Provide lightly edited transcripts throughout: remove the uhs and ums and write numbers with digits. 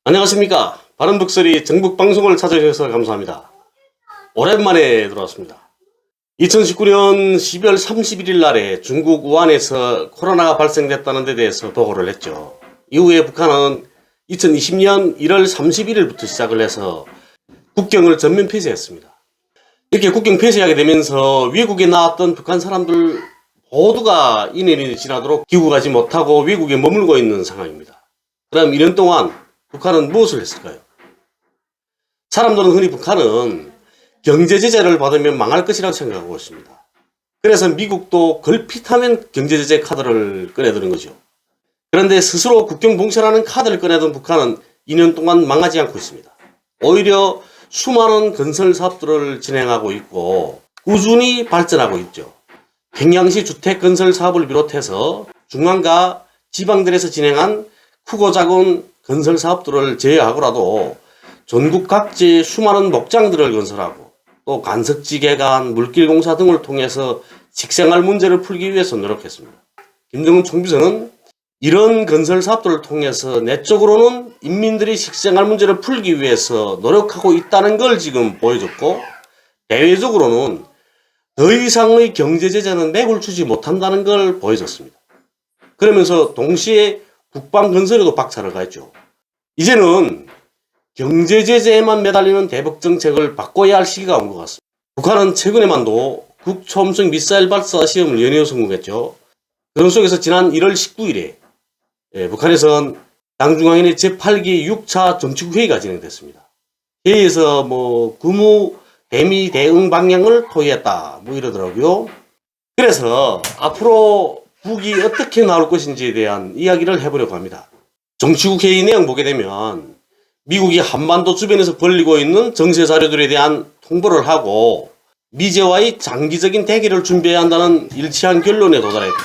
안녕하십니까. 바른북소리 정북방송을 찾아주셔서 감사합니다. 오랜만에 들어왔습니다. 2019년 12월 31일 날에 중국 우한에서 코로나가 발생됐다는 데 대해서 보고를 했죠. 이후에 북한은 2020년 1월 31일부터 시작을 해서 국경을 전면 폐쇄했습니다. 이렇게 국경 폐쇄하게 되면서 외국에 나왔던 북한 사람들 모두가 2년이 지나도록 귀국하지 못하고 외국에 머물고 있는 상황입니다. 그럼 2년 동안 북한은 무엇을 했을까요? 사람들은 흔히 북한은 경제 제재를 받으면 망할 것이라고 생각하고 있습니다. 그래서 미국도 걸핏하면 경제 제재 카드를 꺼내드는 거죠. 그런데 스스로 국경 봉쇄라는 카드를 꺼내던 북한은 2년 동안 망하지 않고 있습니다. 오히려 수많은 건설 사업들을 진행하고 있고 꾸준히 발전하고 있죠. 평양시 주택 건설 사업을 비롯해서 중앙과 지방들에서 진행한 크고 작은 건설 사업들을 제외하고라도 전국 각지 수많은 목장들을 건설하고 또 간석지 개간, 물길 공사 등을 통해서 식생활 문제를 풀기 위해서 노력했습니다. 김정은 총비서는 이런 건설 사업들을 통해서 내적으로는 인민들이 식생활 문제를 풀기 위해서 노력하고 있다는 걸 지금 보여줬고, 대외적으로는 더 이상의 경제 제재는 맥을 추지 못한다는 걸 보여줬습니다. 그러면서 동시에 국방 건설에도 박차를 가했죠. 이제는 경제 제재에만 매달리는 대북 정책을 바꿔야 할 시기가 온 것 같습니다. 북한은 최근에만도 국초음속 미사일 발사 시험을 연이어 성공했죠. 그런 속에서 지난 1월 19일에 북한에선 당중앙위원회 제8기 6차 정치국회의가 진행됐습니다. 회의에서 구무 대미 대응 방향을 토의했다 이러더라고요. 그래서 앞으로 북이 어떻게 나올 것인지에 대한 이야기를 해보려고 합니다. 정치국 회의 내용 보게 되면 미국이 한반도 주변에서 벌리고 있는 정세 자료들에 대한 통보를 하고 미제와의 장기적인 대결을 준비해야 한다는 일치한 결론에 도달했고,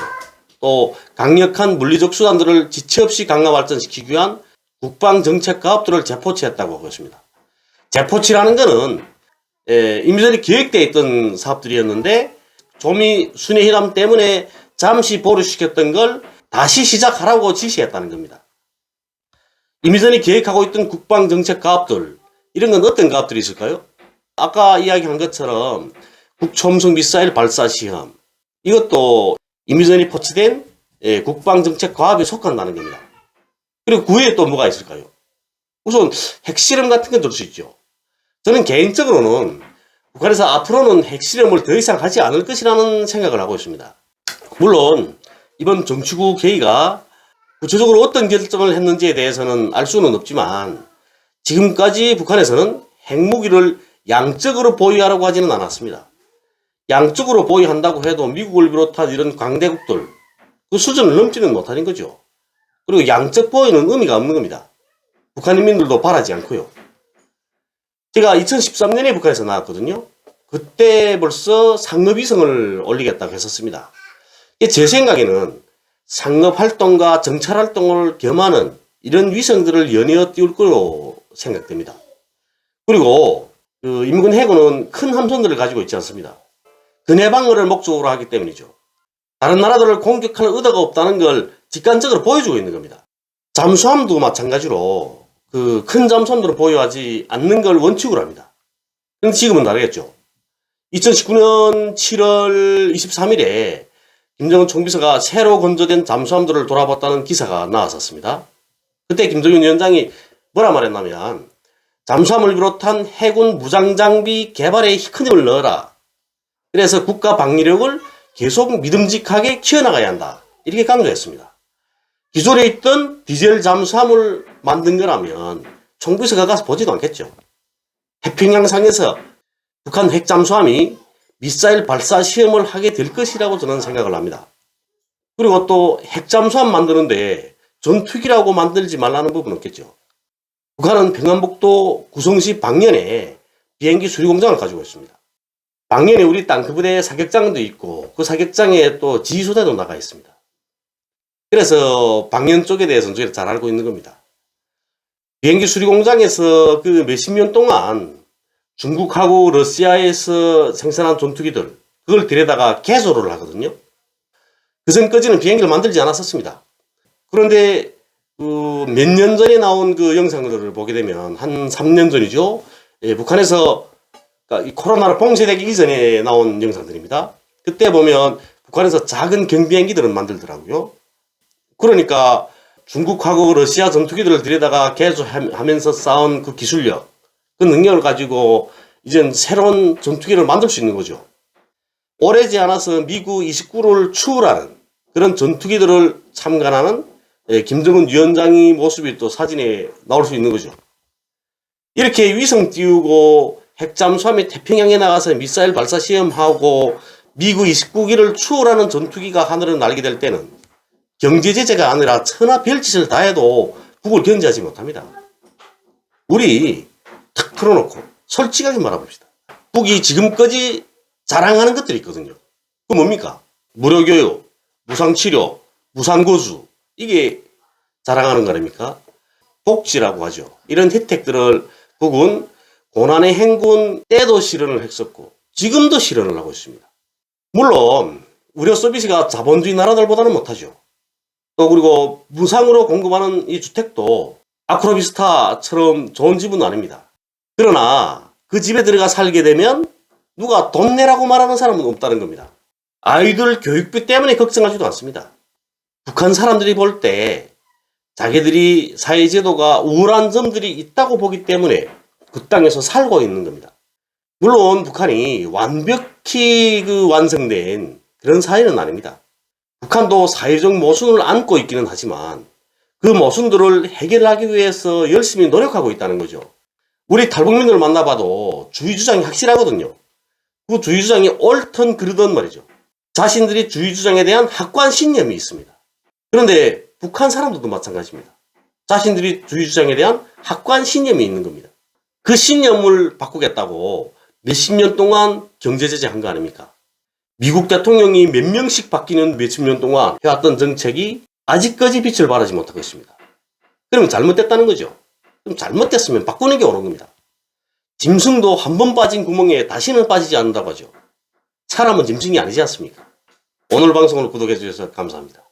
또 강력한 물리적 수단들을 지체 없이 강화 발전시키기 위한 국방정책 가업들을 재포치했다고 하고 있습니다. 재포치라는 것은 이미 전에 계획되어 있던 사업들이었는데 조미 순회회담 때문에 잠시 보류시켰던 걸 다시 시작하라고 지시했다는 겁니다. 이미 전에 계획하고 있던 국방정책 가업들, 이런 건 어떤 가업들이 있을까요? 아까 이야기한 것처럼 국초음속 미사일 발사 시험, 이것도 이미 전에 포치된 국방정책 가업에 속한다는 겁니다. 그리고 그 외에 또 뭐가 있을까요? 우선 핵실험 같은 건 들 수 있죠. 저는 개인적으로는 북한에서 앞으로는 핵실험을 더 이상 하지 않을 것이라는 생각을 하고 있습니다. 물론 이번 정치국 회의가 구체적으로 어떤 결정을 했는지에 대해서는 알 수는 없지만 지금까지 북한에서는 핵무기를 양적으로 보유하라고 하지는 않았습니다. 양적으로 보유한다고 해도 미국을 비롯한 이런 강대국들 그 수준을 넘지는 못하는 거죠. 그리고 양적 보유는 의미가 없는 겁니다. 북한 인민들도 바라지 않고요. 제가 2013년에 북한에서 나왔거든요. 그때 벌써 상업위성을 올리겠다고 했었습니다. 제 생각에는 상업활동과 정찰활동을 겸하는 이런 위성들을 연이어 띄울 거로 생각됩니다. 그리고 인민 해군은 큰 함선들을 가지고 있지 않습니다. 근해 방어를 목적으로 하기 때문이죠. 다른 나라들을 공격할 의도가 없다는 걸 직관적으로 보여주고 있는 겁니다. 잠수함도 마찬가지로 큰 잠수함들을 보유하지 않는 걸 원칙으로 합니다. 그런데 지금은 다르겠죠. 2019년 7월 23일에 김정은 총비서가 새로 건조된 잠수함들을 돌아봤다는 기사가 나왔었습니다. 그때 김정은 위원장이 뭐라 말했냐면 잠수함을 비롯한 해군 무장장비 개발에 큰 힘을 넣어라. 그래서 국가 방위력을 계속 믿음직하게 키워나가야 한다. 이렇게 강조했습니다. 기존에 있던 디젤 잠수함을 만든 거라면 총비서가 가서 보지도 않겠죠. 태평양상에서 북한 핵잠수함이 미사일 발사 시험을 하게 될 것이라고 저는 생각을 합니다. 그리고 또 핵잠수함 만드는데 전투기라고 만들지 말라는 부분은 없겠죠. 북한은 평안북도 구성시 방면에 비행기 수리공장을 가지고 있습니다. 방면에 우리 땅크부대 사격장도 있고 그 사격장에 또 지휘소대도 나가 있습니다. 그래서 방면 쪽에 대해서는 저희가 잘 알고 있는 겁니다. 비행기 수리공장에서 몇십 년 동안 중국하고 러시아에서 생산한 전투기들 그걸 들여다가 개조를 하거든요. 그전까지는 비행기를 만들지 않았었습니다. 그런데 몇 년 전에 나온 그 영상들을 보게 되면 한 3년 전이죠. 예, 북한에서 그러니까 이 코로나로 봉쇄되기 이전에 나온 영상들입니다. 그때 보면 북한에서 작은 경비행기들은 만들더라고요. 그러니까 중국하고 러시아 전투기들을 들여다가 개조하면서 쌓은 그 기술력, 그 능력을 가지고 이젠 새로운 전투기를 만들 수 있는 거죠. 오래지 않아서 미국 29를 추월하는 그런 전투기들을 참관하는 김정은 위원장의 모습이 또 사진에 나올 수 있는 거죠. 이렇게 위성 띄우고 핵잠수함이 태평양에 나가서 미사일 발사 시험하고 미국 29기를 추월하는 전투기가 하늘을 날게 될 때는 경제 제재가 아니라 천하 별짓을 다 해도 북을 견제하지 못합니다. 우리 탁 틀어놓고 솔직하게 말해봅시다. 북이 지금까지 자랑하는 것들이 있거든요. 그 뭡니까? 무료교육, 무상치료, 무상거주, 이게 자랑하는 거 아닙니까? 복지라고 하죠. 이런 혜택들을 북은 고난의 행군 때도 실현을 했었고 지금도 실현을 하고 있습니다. 물론 의료 서비스가 자본주의 나라들보다는 못하죠. 또 그리고 무상으로 공급하는 이 주택도 아크로비스타처럼 좋은 집은 아닙니다. 그러나 그 집에 들어가 살게 되면 누가 돈 내라고 말하는 사람은 없다는 겁니다. 아이들 교육비 때문에 걱정하지도 않습니다. 북한 사람들이 볼 때 자기들이 사회제도가 우월한 점들이 있다고 보기 때문에 그 땅에서 살고 있는 겁니다. 물론 북한이 완벽히 완성된 그런 사회는 아닙니다. 북한도 사회적 모순을 안고 있기는 하지만 그 모순들을 해결하기 위해서 열심히 노력하고 있다는 거죠. 우리 탈북민들을 만나봐도 주의 주장이 확실하거든요. 그 주의 주장이 옳든 그르든 말이죠. 자신들이 주의 주장에 대한 확고한 신념이 있습니다. 그런데 북한 사람들도 마찬가지입니다. 자신들이 주의 주장에 대한 확고한 신념이 있는 겁니다. 그 신념을 바꾸겠다고 몇십 년 동안 경제 제재한 거 아닙니까? 미국 대통령이 몇 명씩 바뀌는 몇십 년 동안 해왔던 정책이 아직까지 빛을 발하지 못하고 있습니다. 그러면 잘못됐다는 거죠. 그럼 잘못됐으면 바꾸는 게 옳은 겁니다. 짐승도 한 번 빠진 구멍에 다시는 빠지지 않는다고 하죠. 사람은 짐승이 아니지 않습니까? 오늘 방송을 구독해 주셔서 감사합니다.